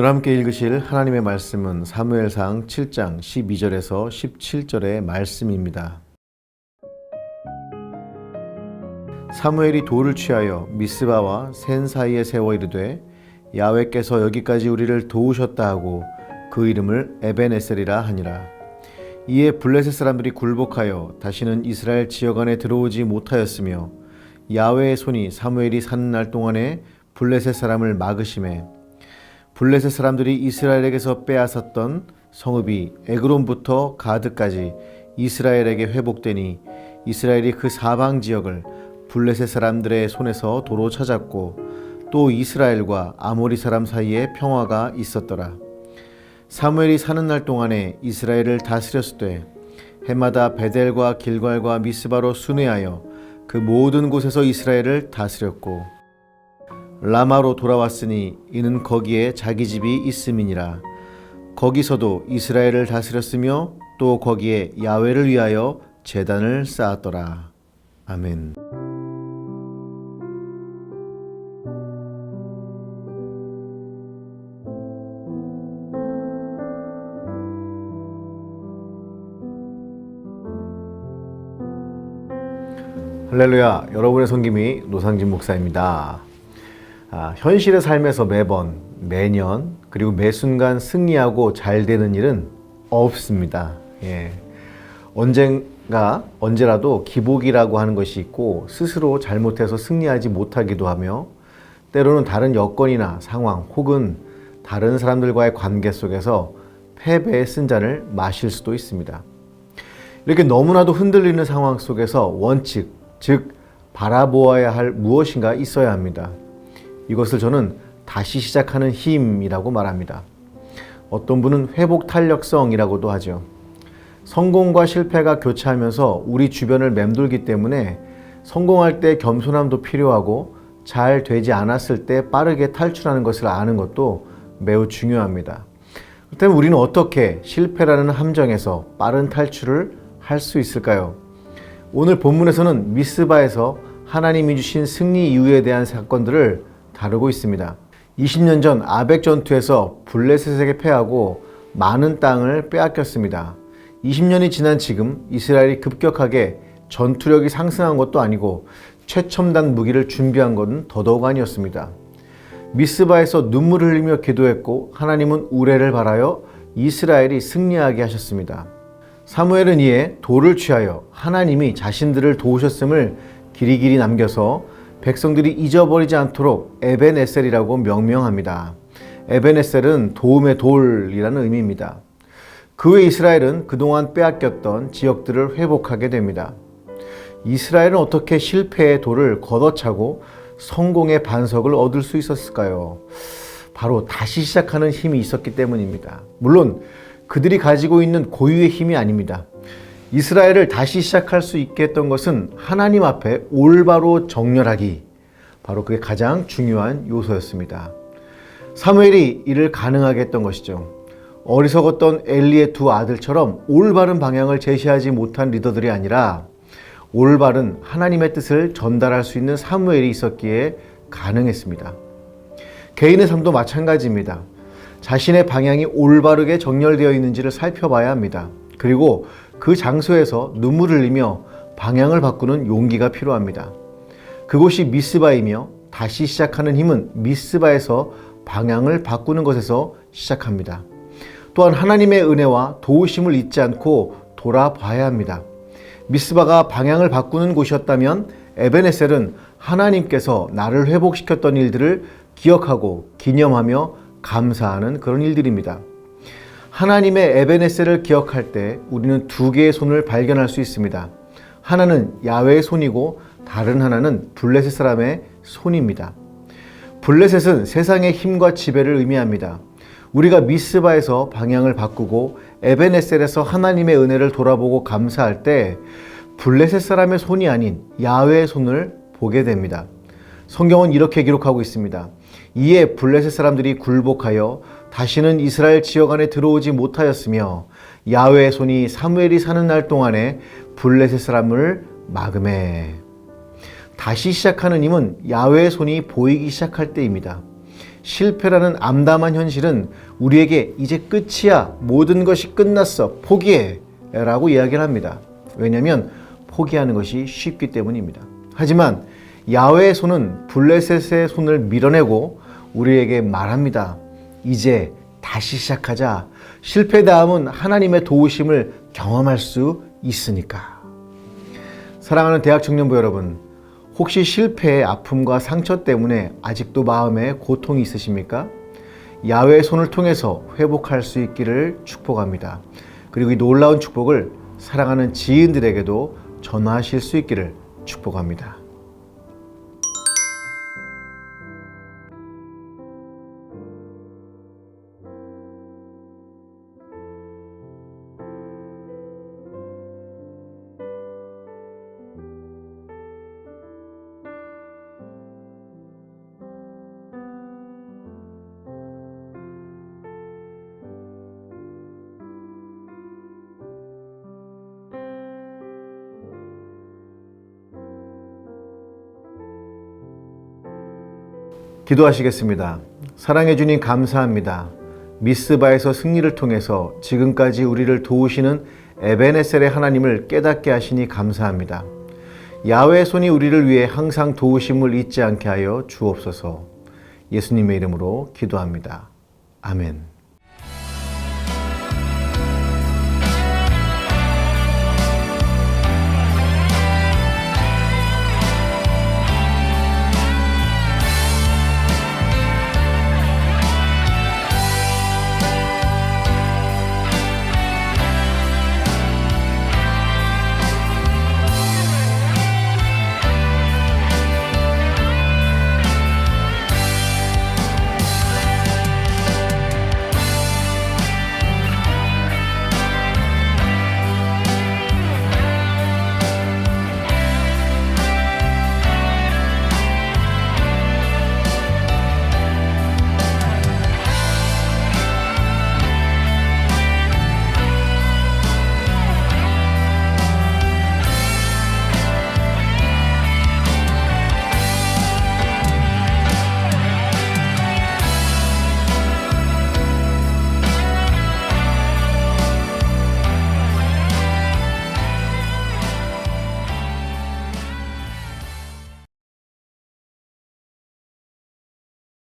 오늘 함께 읽으실 하나님의 말씀은 사무엘상 7장 12절에서 17절의 말씀입니다. 사무엘이 돌을 취하여 미스바와 센 사이에 세워 이르되 야훼께서 여기까지 우리를 도우셨다 하고 그 이름을 에벤에셀이라 하니라. 이에 블레셋 사람들이 굴복하여 다시는 이스라엘 지역 안에 들어오지 못하였으며 야훼의 손이 사무엘이 사는 날 동안에 블레셋 사람을 막으심에 블레셋 사람들이 이스라엘에게서 빼앗았던 성읍이 에그론부터 가드까지 이스라엘에게 회복되니 이스라엘이 그 사방 지역을 블레셋 사람들의 손에서 도로 찾았고 또 이스라엘과 아모리 사람 사이에 평화가 있었더라. 사무엘이 사는 날 동안에 이스라엘을 다스렸을 때 해마다 베델과 길갈과 미스바로 순회하여 그 모든 곳에서 이스라엘을 다스렸고 라마로 돌아왔으니 이는 거기에 자기 집이 있음이니라. 거기서도 이스라엘을 다스렸으며 또 거기에 야훼를 위하여 제단을 쌓았더라. 아멘. 할렐루야. 여러분의 섬김이 노상진 목사입니다. 현실의 삶에서 매번, 매년, 그리고 매 순간 승리하고 잘 되는 일은 없습니다. 언제라도 기복이라고 하는 것이 있고 스스로 잘못해서 승리하지 못하기도 하며 때로는 다른 여건이나 상황 혹은 다른 사람들과의 관계 속에서 패배의 쓴잔을 마실 수도 있습니다. 이렇게 너무나도 흔들리는 상황 속에서 원칙, 즉 바라보아야 할 무엇인가 있어야 합니다. 이것을 저는 다시 시작하는 힘이라고 말합니다. 어떤 분은 회복 탄력성이라고도 하죠. 성공과 실패가 교차하면서 우리 주변을 맴돌기 때문에 성공할 때 겸손함도 필요하고 잘 되지 않았을 때 빠르게 탈출하는 것을 아는 것도 매우 중요합니다. 그렇다면 우리는 어떻게 실패라는 함정에서 빠른 탈출을 할 수 있을까요? 오늘 본문에서는 미스바에서 하나님이 주신 승리 이유에 대한 사건들을 다루고 있습니다. 20년 전 아벡 전투에서 블레셋에게 패하고 많은 땅을 빼앗겼습니다. 20년이 지난 지금 이스라엘이 급격하게 전투력이 상승한 것도 아니고 최첨단 무기를 준비한 것은 더더욱 아니었습니다. 미스바에서 눈물을 흘리며 기도했고 하나님은 우레를 바라여 이스라엘이 승리하게 하셨습니다. 사무엘은 이에 돌을 취하여 하나님이 자신들을 도우셨음을 길이길이 남겨서 백성들이 잊어버리지 않도록 에벤에셀이라고 명명합니다. 에벤에셀은 도움의 돌이라는 의미입니다. 그 후에 이스라엘은 그동안 빼앗겼던 지역들을 회복하게 됩니다. 이스라엘은 어떻게 실패의 돌을 걷어차고 성공의 반석을 얻을 수 있었을까요? 바로 다시 시작하는 힘이 있었기 때문입니다. 물론 그들이 가지고 있는 고유의 힘이 아닙니다. 이스라엘을 다시 시작할 수 있게 했던 것은 하나님 앞에 올바로 정렬하기, 바로 그게 가장 중요한 요소였습니다. 사무엘이 이를 가능하게 했던 것이죠. 어리석었던 엘리의 두 아들처럼 올바른 방향을 제시하지 못한 리더들이 아니라 올바른 하나님의 뜻을 전달할 수 있는 사무엘이 있었기에 가능했습니다. 개인의 삶도 마찬가지입니다. 자신의 방향이 올바르게 정렬되어 있는지를 살펴봐야 합니다. 그리고 그 장소에서 눈물을 흘리며 방향을 바꾸는 용기가 필요합니다. 그곳이 미스바이며 다시 시작하는 힘은 미스바에서 방향을 바꾸는 것에서 시작합니다. 또한 하나님의 은혜와 도우심을 잊지 않고 돌아봐야 합니다. 미스바가 방향을 바꾸는 곳이었다면 에벤에셀은 하나님께서 나를 회복시켰던 일들을 기억하고 기념하며 감사하는 그런 일들입니다. 하나님의 에벤에셀을 기억할 때 우리는 두 개의 손을 발견할 수 있습니다. 하나는 야훼의 손이고 다른 하나는 블레셋 사람의 손입니다. 블레셋은 세상의 힘과 지배를 의미합니다. 우리가 미스바에서 방향을 바꾸고 에벤에셀에서 하나님의 은혜를 돌아보고 감사할 때 블레셋 사람의 손이 아닌 야훼의 손을 보게 됩니다. 성경은 이렇게 기록하고 있습니다. 이에 블레셋 사람들이 굴복하여 다시는 이스라엘 지역 안에 들어오지 못하였으며 야훼의 손이 사무엘이 사는 날 동안에 블레셋 사람을 막음해. 다시 시작하는 힘은 야훼의 손이 보이기 시작할 때입니다. 실패라는 암담한 현실은 우리에게 이제 끝이야, 모든 것이 끝났어, 포기해 라고 이야기를 합니다. 왜냐하면 포기하는 것이 쉽기 때문입니다. 하지만 야훼의 손은 블레셋의 손을 밀어내고 우리에게 말합니다. 이제 다시 시작하자. 실패 다음은 하나님의 도우심을 경험할 수 있으니까. 사랑하는 대학 청년부 여러분, 혹시 실패의 아픔과 상처 때문에 아직도 마음에 고통이 있으십니까? 야훼의 손을 통해서 회복할 수 있기를 축복합니다. 그리고 이 놀라운 축복을 사랑하는 지인들에게도 전하실 수 있기를 축복합니다. 기도하시겠습니다. 사랑해 주님 감사합니다. 미스바에서 승리를 통해서 지금까지 우리를 도우시는 에베네셀의 하나님을 깨닫게 하시니 감사합니다. 야훼의 손이 우리를 위해 항상 도우심을 잊지 않게 하여 주옵소서. 예수님의 이름으로 기도합니다. 아멘.